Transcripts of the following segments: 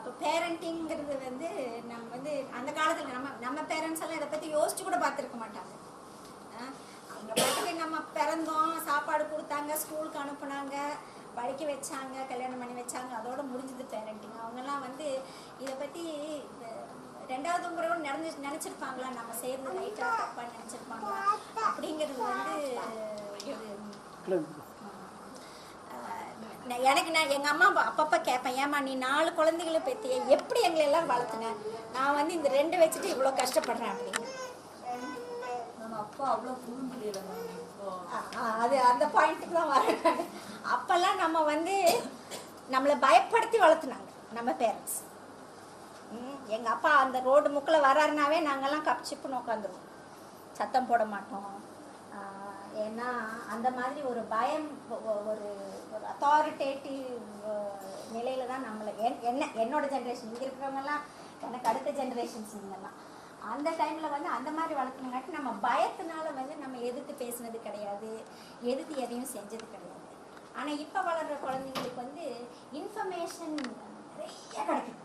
அப்போ பேரண்டிங்கிறது வந்து நம்ம வந்து அந்த காலத்தில் நம்ம பேரண்ட்ஸ் எல்லாம் இதை பற்றி யோசிச்சு கூட பார்த்துருக்க மாட்டாங்க. அவங்க பாட்டுக்கு நம்ம பிறந்தோம், சாப்பாடு கொடுத்தாங்க, ஸ்கூலுக்கு அனுப்புனாங்க, படிக்க வச்சாங்க, கல்யாணம் பண்ணி வச்சாங்க, அதோட முடிஞ்சது பேரண்டிங். அவங்கெல்லாம் வந்து இதை பற்றி ரெண்டாவது முறை நினச்சிருப்பாங்களா, நம்ம செய்கிறது ரைட்டாக தப்பாக நினச்சிருப்பாங்களா அப்படிங்கிறது வந்து எனக்கு எங்கள் அம்மா அப்பப்போ கேட்பேன், ஏமா நீ 4 குழந்தைகளை பற்றி எப்படி எங்களை எல்லாம் வளர்த்துனேன், நான் வந்து இந்த 2 வச்சுட்டு இவ்வளோ கஷ்டப்படுறேன் அப்படின்னு. அப்பா அவ்வளோ புரிஞ்சுக்கல. அது அந்த பாயிண்ட்டுக்கு தான் வரேன். அப்போல்லாம் நம்ம வந்து நம்மளை பயப்படுத்தி வளர்த்துனாங்க நம்ம பேரண்ட்ஸ். எங்கள் அப்பா அந்த ரோடு முக்கில் வர்றாருனாவே நாங்கள்லாம் கப்சிப்புன்னு உட்காந்துருவோம், சத்தம் போட மாட்டோம். ஏன்னா அந்த மாதிரி ஒரு பயம், ஒரு ஒரு அத்தாரிட்டேட்டிவ் நிலையில் தான் நம்மளை என்னோட ஜென்ரேஷன், இங்கே இருக்கிறவங்கலாம் எனக்கு அடுத்த ஜென்ரேஷன்ஸ் இங்கெல்லாம் அந்த டைமில் வந்து அந்த மாதிரி வளர்க்கணுங்காட்டி நம்ம பயத்தினால வந்து நம்ம எதிர்த்து பேசுனது கிடையாது, எதிர்த்து எதையும் செஞ்சது கிடையாது. ஆனால் இப்போ வளர்கிற குழந்தைங்களுக்கு வந்து இன்ஃபர்மேஷன் நிறைய கிடைக்குது.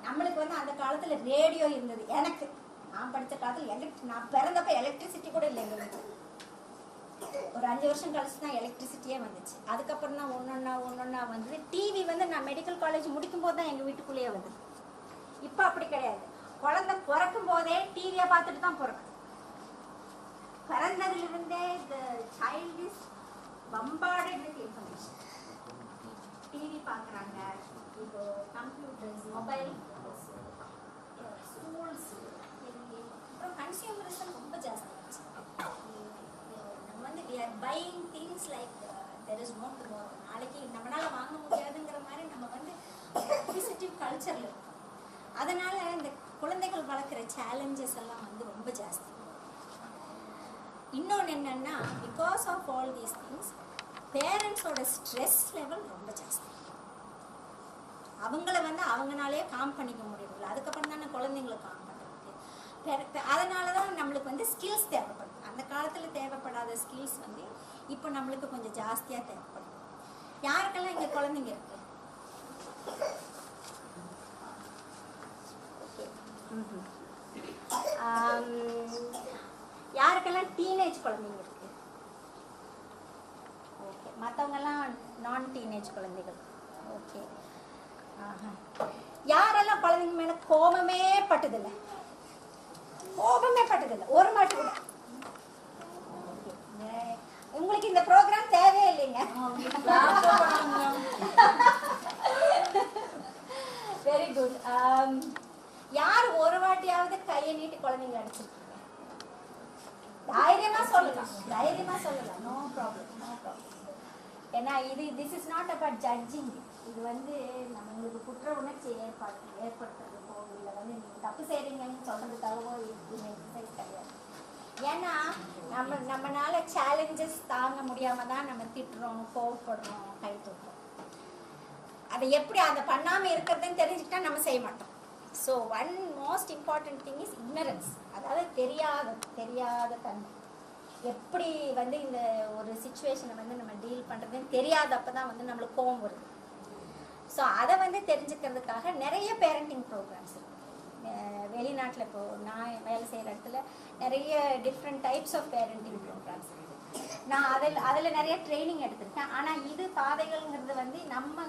நம்மளுக்கு வந்து அந்த காலத்தில் ரேடியோ இருந்தது. எனக்கு நான் படித்த காலத்தில் நான் பிறந்தப்ப எலக்ட்ரிசிட்டி கூட இல்லை எங்களுக்கு. ஒரு 5 வருஷம் கழிச்சு தான் எலக்ட்ரிசிட்டியே வந்துச்சு. அதுக்கப்புறம் தான் ஒன்றொன்னா வந்தது. டிவி வந்து நான் மெடிக்கல் காலேஜ் முடிக்கும் போது தான் எங்கள் வீட்டுக்குள்ளேயே வந்தது. இப்போ அப்படி கிடையாது. குழந்தை பிறக்கும் போதே டிவியை பார்த்துட்டு தான் பிறக்கும். பிறந்ததுலேருந்தே the child is bombarded with information. TV பார்க்குறாங்க, இப்போ கம்ப்யூட்டர்ஸ், மொபைல், ஸ்கூல்ஸ், அப்புறம் கன்சியூமரிசம் ரொம்ப ஜாஸ்தி ஆச்சு. நம்ம வந்து we are buying things like there is no tomorrow. நாளைக்கு நம்மளால வாங்க முடியாதுங்கிற மாதிரி நம்ம வந்து அக்விசிட்டிவ் கல்ச்சரில் இருக்கோம். அதனால் இந்த குழந்தைகள் வளர்க்குற சேலஞ்சஸ் எல்லாம் வந்து ரொம்ப ஜாஸ்தி. இன்னொன்று என்னென்னா, because of all these things பேரண்ட்ஸோட ஸ்ட்ரெஸ் லெவல் ரொம்ப ஜாஸ்தி. அவங்கள வந்து அவங்களாலே காம் பண்ணிக்க முடியல, அதுக்கப்புறம் தானே குழந்தைங்களை காம் பண்ணுறது. அதனால தான் நம்மளுக்கு வந்து ஸ்கில்ஸ் தேவைப்படுது. அந்த காலத்தில் தேவைப்படாத ஸ்கில்ஸ் வந்து இப்போ நம்மளுக்கு கொஞ்சம் ஜாஸ்தியாக தேவைப்படுது. யாருக்கெல்லாம் இங்கே குழந்தைங்க இருக்கு? யாருக்கெல்லாம் டீனேஜ் குழந்தைங்க இருக்கு? ஓகே, மற்றவங்கெல்லாம் நான் டீனேஜ் குழந்தைகள். ஓகே, யாரெல்லாம் குழந்தைங்க மேலே கோபமே பட்டதில்லை? ஒரு மாட்டு கூட. உங்களுக்கு இந்த ப்ரோக்ராம் தேவையே இல்லைங்க. Very good. யார் ஒரு வாட்டியாவது கையை நீட்டி குழந்தைங்க அடிச்சிருக்கீங்க? தைரியமா சொல்லலாம். No problem. ஏன்னா this is not about judging. இது வந்து நம்மளுக்கு குற்ற உணர்ச்சி ஏற்படுத்துறதுக்கோ இல்லை வந்து நீங்கள் தப்பு செய்கிறீங்கன்னு சொல்கிறதுக்காகவோ இது எக்ஸசைஸ் கிடையாது. ஏன்னா நம்மளால சேலஞ்சஸ் தாங்க முடியாமல் தான் நம்ம திட்டுறோம், கோவப்படுறோம், கை தூக்குறோம். அதை எப்படி அதை பண்ணாமல் இருக்கிறதுன்னு தெரிஞ்சுக்கிட்டா நம்ம செய்ய மாட்டோம். So one most important thing is ignorance. அதாவது தெரியாத தன்மை. எப்படி வந்து இந்த ஒரு சிச்சுவேஷனை வந்து நம்ம டீல் பண்ணுறதுன்னு தெரியாதப்போ தான் வந்து நம்மளுக்கு கோவம் வருது. ஸோ அதை வந்து தெரிஞ்சுக்கிறதுக்காக நிறைய பேரண்டிங் ப்ரோக்ராம்ஸ் இருக்குது. வெளிநாட்டில் இப்போது நான் வேலை செய்கிற இடத்துல நிறைய different types of parenting programs இருக்குது. நான் அதில் நிறைய ட்ரைனிங் எடுத்திருக்கேன். ஆனால் இது பாதைகள்ங்கிறது வந்து நம்ம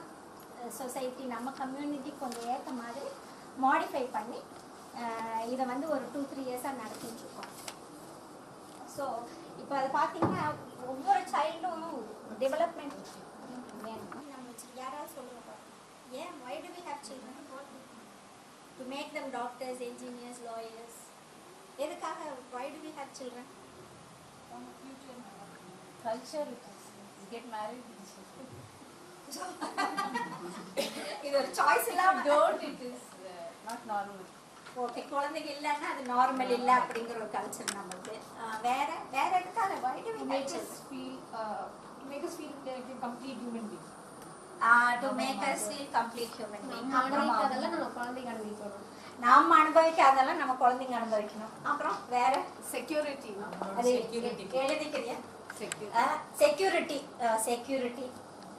சொசைட்டி, நம்ம கம்யூனிட்டி கொஞ்சம் ஏற்ற மாதிரி மாடிஃபை பண்ணி இதை வந்து ஒரு 2-3 இயர்ஸாக நடத்திட்டுருக்கோம். ஸோ இப்போ அதை பார்த்தீங்கன்னா ஒவ்வொரு சைல்டும் டெவலப்மெண்ட் வேணும். நம்ம யாராவது சொல்லுங்க, ஏன் why do we have children? To make them doctors, engineers, lawyers. எதுக்காக why do we have children? Future culture it is. You get married. இது ஒரு சாய்ஸ் இல்லாம don't it is not normal. Okay, குழந்தைங்க இல்லைன்னா அது நார்மல் இல்லை அப்படிங்கிற ஒரு கல்ச்சர் நம்மளுக்கு. வேற எதுக்காக why do we make us feel like a complete human being. To make us feel complete human being. அதெல்லாம் நம்ம குழந்தைங்க அனுபவிக்கணும். நாம அனுபவிக்காதெல்லாம் நம்ம குழந்தைங்க அனுபவிக்கணும். அப்புறம் வேற செக்யூரிட்டி. அது எழுதிக்கிறியா? செக்யூரிட்டி.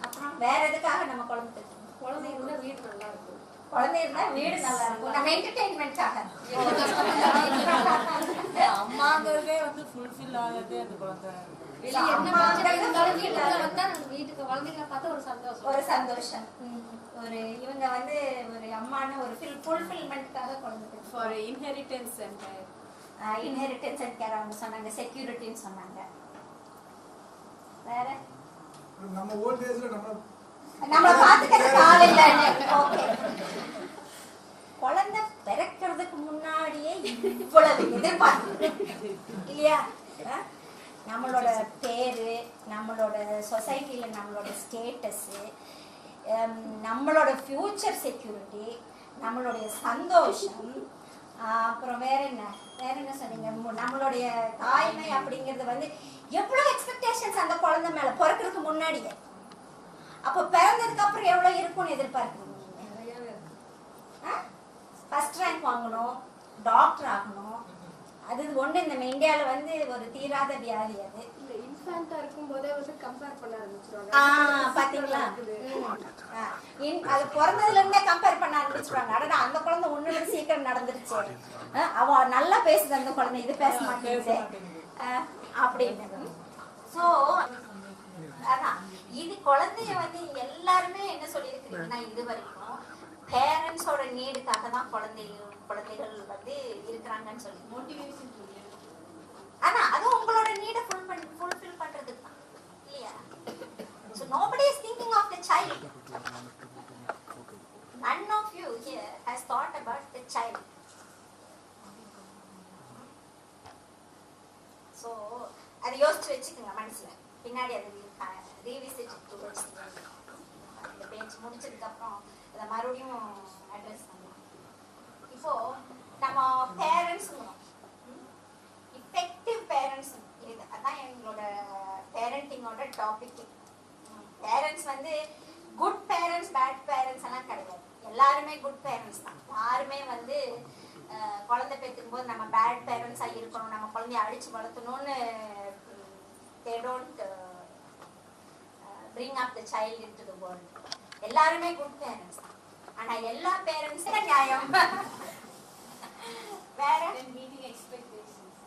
அப்புறம் வேற எதுக்காக நம்ம குழந்தை குழந்தை இருந்தா வீடு நல்லா இருக்கும். குழந்தை இருந்தா வீடு நல்லா இருக்கும். நம்ம என்டர்டெயின்மெண்ட்காக. அம்மாங்கிறதே வந்து ஃபுல்ஃபில் ஆகுது அந்த குழந்தை. வெளிய என்ன பிரச்சனை இருந்தாலும் வீட்டுக்குள்ள வந்தா நம்ம வீட்டுக்கு குழந்தைகளை பார்த்தா ஒரு சந்தோஷம். ஒரு சந்தோஷம். ஒரு இவங்க வந்து ஒரு அம்மான ஒரு ஃபுல்ஃபில்மெண்ட்காக குழந்தை. For inheritance and inheritance and care அவங்க சொன்னாங்க, செக்யூரிட்டின்னு சொன்னாங்க. வேற நம்ம ஓல்ட் ஏஜ்ல நம்மள பாத்துக்கிறதுக்கு ஆள் இல்ல. ஓகே. குழந்தை பிறக்கிறதுக்கு முன்னாடியே இவ்வளவு எதிர்பார்ப்பு இல்லையா? நம்மளோட பேரு, நம்மளோட சொசைட்டில நம்மளோட ஸ்டேட்டஸ், நம்மளோட ஃபியூச்சர் செக்யூரிட்டி, நம்மளுடைய சந்தோஷம், அப்புறம் வேற என்ன சொன்னீங்க, நம்மளுடைய தாய்மை அப்படிங்கிறது வந்து எவ்வளவு எக்ஸ்பெக்டேஷன்ஸ் அந்த குழந்தை மேல பிறக்கிறதுக்கு முன்னாடியே. அப்போ பிறந்ததுக்கு அப்புறம் எவ்வளவு இருக்கும்னு எதிர்பார்க்குறீங்க? ஃபர்ஸ்ட் ரேங்க் வாங்கணும், டாக்டர் ஆகணும். அது ஒண்ணு இந்த இந்தியால வந்து ஒரு தீராத வியாதி. அது இந்த இன்ஃபேண்டா இருக்கும்போதே வந்து கம்பேர் பண்ண ஆரம்பிச்சிருவாங்க. பாத்தீங்களா? அது பிறந்ததுல இருந்தே கம்பேர் பண்ண ஆரம்பிச்சிருவாங்க. அடடா அந்த குழந்தை ஒண்ணு விட சீக்கிரம் நடந்துருச்சு, அவ நல்லா பேசுது அந்த குழந்தை, இது பேச மாட்டேங்குது அப்படின்னு. சோ அதான் இது குழந்தைய வந்து எல்லாருமே என்ன சொல்லியிருக்கிறீங்கன்னா, இது வரைக்கும் பேரண்ட்ஸோட நீடுக்காக தான் குழந்தைகள் வந்து இருக்கிறாங்கன்னு சொல்லி மோட்டிவேஷன். ஆனா அது உங்களோட நீடை ஃபுல்ஃபில் பண்றதுக்கு தான் இல்லையா? So nobody is thinking of the child. None of you here has thought about the child. So அதை யோசிச்சு வச்சுக்கோங்க மனசுல. பின்னாடி அது ரீவிசிட் டுவர்ட்ஸ் இந்த பேஜ் முடிச்சதுக்கு அப்புறம் அதை மறுபடியும் அட்ரஸ் பண்ணலாம். இப்போ நம்ம பேரண்ட்ஸ், இஃபெக்டிவ் பேரண்ட்ஸ், இது அதான் எங்களோட பேரண்டிங்கோட டாபிக். பேரண்ட்ஸ் வந்து குட் பேரண்ட்ஸ் பேட் பேரண்ட்ஸ் எல்லாம் கிடையாது. எல்லாருமே குட் பேரண்ட்ஸ் தான். யாருமே வந்து குழந்தை பெற்றுக்கும் போது நம்ம பேட் பேரண்ட்ஸாக இருக்கணும், நம்ம குழந்தைய அடிச்சு வளர்த்தணும்னு they don't bring up the child into the world. எல்லாருமே குட் பேரண்ட்ஸ் தான். ஆனா எல்லா பேரண்ட்ஸும் நியாயம். வேற meeting expectations,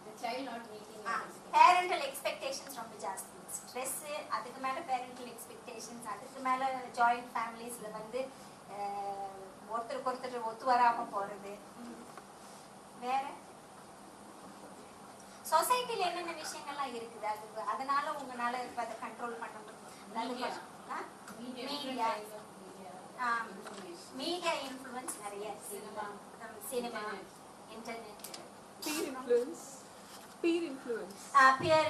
the child not meeting parental expectations ரொம்ப ஜாஸ்தி. ஸ்ட்ரெஸ், அதுக்கு மேல parental expectations, அதுக்கு மேல ஜாயிண்ட் ஃபேமிலிஸ்ல வந்து ஒருத்தருக்கு ஒருத்தர் ஒத்து வராம போறது. வேற சொசைட்டில என்னென்ன விஷயங்கள்லாம் இருக்குது, அது அதனால உங்களால அதை கண்ட்ரோல் பண்ண முடியும்? மீடியா இன்ஃப்ளூயன்ஸ் நிறைய, சினிமா, இன்டர்நெட், peer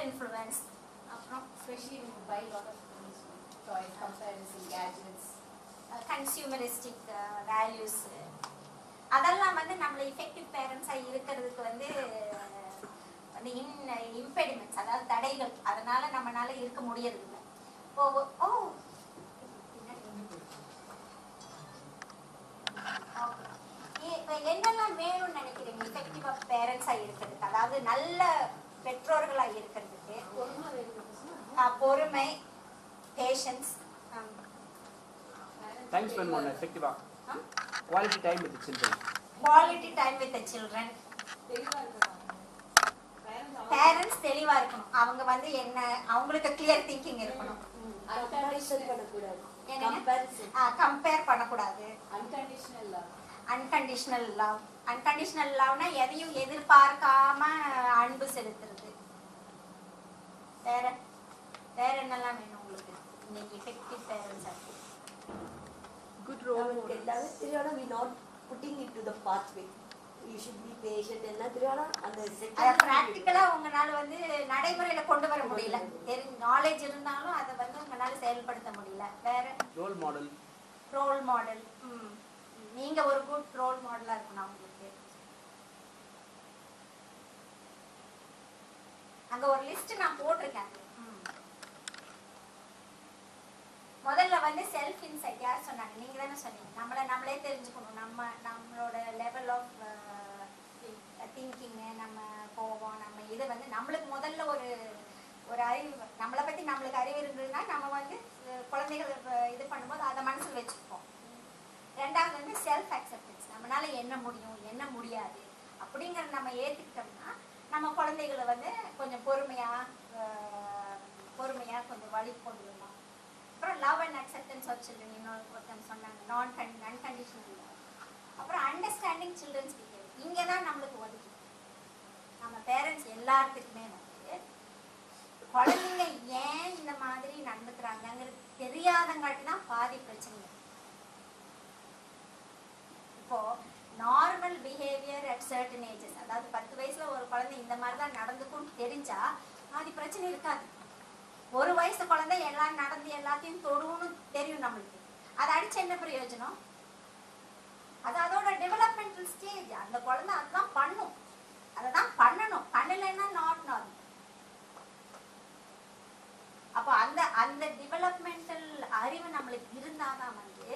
influence, அப்புறம் especially when you buy a lot of things, toys, comparison, gadgets, consumeristic values, அதெல்லாம் வந்து நம்மள இஃபெக்டிவ் பேரண்ட்ஸா இருக்கிறதுக்கு வந்து இம்பெடிமெண்ட்ஸ், அதாவது தடைகள். அதனால நம்மளால இருக்க முடியறது இல்லை. என்னெல்லாம் வேணும்னு நினைக்கிறீங்க இஃபெக்டிவா பேரண்ட்ஸா இருக்கிறதுக்கு? அதாவது நல்ல பெற்றோர்களா இருக்கிறதுக்கு பொறுமை, patience, time spent on effective quality time with the children. Parents தெளிவா இருக்கணும். அவங்க வந்து என்ன, அவங்களுக்கு கிளியர் திங்கிங் இருக்கணும். கம்பேர் பண்ணக்கூடாது. அன்கண்டிஷனல் லவ்னா எதையும் எதிர்பார்க்காம அன்பு செலுத்துறது. வேற என்னெல்லாம் வேணும் உங்களுக்கு இன்னைக்கு effective பேரண்ட்ஸா? good role models. we not putting it to the pathway. You should be patient. எல்லாம் திருவானா அந்த அத பிராக்டிகலா உங்களால வந்து நடைமுறையில கொண்டு வர முடியல. நாலேஜ் இருந்தாலும் அதை வந்து உங்களால செயல்படுத்த முடியல. வேற ரோல் மாடல். நீங்க ஒரு குட் ரோல் மாடலா இருக்கணும் உங்களுக்கு. அங்க ஒரு லிஸ்ட் நான் போட்டிருக்கேன். முதல்ல வந்து செல்ஃப் இன்சைட் யார் சொன்னாங்க? நீங்க தானே சொன்னீங்க. நம்மளே தெரிஞ்சுக்கணும். நம்மளோட லெவல் ஆஃப் திங்கிங், நம்ம கோபம், நம்ம இதை வந்து நம்மளுக்கு முதல்ல ஒரு அறிவு, நம்மளை பத்தி நம்மளுக்கு அறிவு இருந்ததுன்னா நம்ம வந்து குழந்தைகள் இது பண்ணும்போது அதை மனசில் வச்சு இருக்குன்னு நம்ம ஏத்துக்கிட்டோம்னா நம்ம குழந்தைகளை வந்து கொஞ்சம் பொறுமையா கொஞ்சம் வழி கொண்டு வரலாம். அப்புறம் love and acceptance of children, இன்னொரு ஒருத்தன் சொன்னாங்க அன்கண்டிஷனல் லவ். அப்புறம் அண்டர்ஸ்டாண்டிங் சில்ட்ரன்ஸ் பிஹேவியர். இங்கே தான் நம்மளுக்கு ஒதுக்கி நம்ம பேரண்ட்ஸ் எல்லாத்துக்குமே வந்து குழந்தைங்க ஏன் இந்த மாதிரி நடந்துக்கிறாங்கிறது தெரியாதங்காட்டி தான் பாதி பிரச்சனை. இப்போ normal behaviour at certain ages, அதாவது 10 வயசுல ஒரு குழந்தை இந்த மாதிரி தான் நடந்துக்கும் தெரிஞ்சா பாதி பிரச்சனை இருக்காது. 1 வயசு குழந்தை எல்லாம் நடந்து எல்லாத்தையும் தொடுன்னு தெரியும் நம்மளுக்கு, அதை அடிச்சு என்ன பிரயோஜனம்? அது அதோட டெவலப்மெண்டல் ஸ்டேஜ். அந்த குழந்தை அதுதான் பண்ணும், அதை தான் பண்ணணும். பண்ணலைன்னா நாட் நார்மல். அப்போ அந்த டெவலப்மெண்டல் அறிவு நம்மளுக்கு இருந்தாதான் வந்து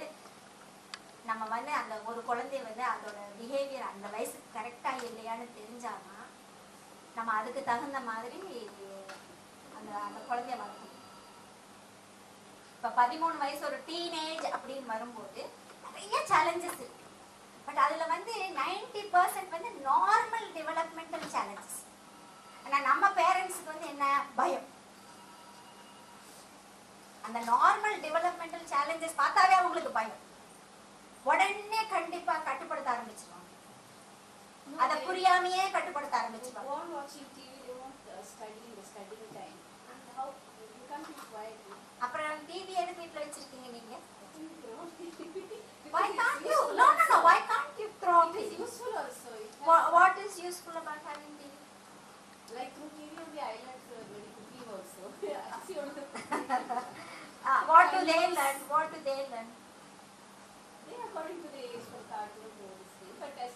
நம்ம வந்து அந்த ஒரு குழந்தைய வந்து அதோட பிஹேவியர் அந்த வயசுக்கு கரெக்டா இல்லையான்னு தெரிஞ்சாதான் நம்ம அதுக்கு தகுந்த மாதிரி அந்த குழந்தைய வளர்க்கணும். இப்ப 13 வயசு ஒரு டீனேஜ் அப்படின்னு வரும்போது நிறைய சேலஞ்சஸ் இருக்கு. பட் அதுல வந்து 90% வந்து நார்மல் டெவலப்மெண்டல் சேலஞ்சஸ். ஆனா நம்ம பேரண்ட்ஸுக்கு வந்து என்ன பயம், அந்த நார்மல் டெவலப்மெண்டல் சேலஞ்சஸ் பார்த்தாவே அவங்களுக்கு பயம். உடனே கண்டிப்பா கட்டுப்படுத்த ஆரம்பிச்சிருவாங்க, அத புரியாமையே கட்டுப்படுத்த ஆரம்பிச்சிருவாங்க. They won't watching TV, they won't studying the studying time. And how you can't be quiet. அப்புறம் டிவி எதுக்கு வீட்ல வச்சிருக்கீங்க நீங்க? I think they won't be. Why can't you? No. Why can't you throw It is useful also. It has, What is useful about having TV? like through TV only I learned very cooking also. See what the What do they learn? They according to the age for cartoon or this thing. But as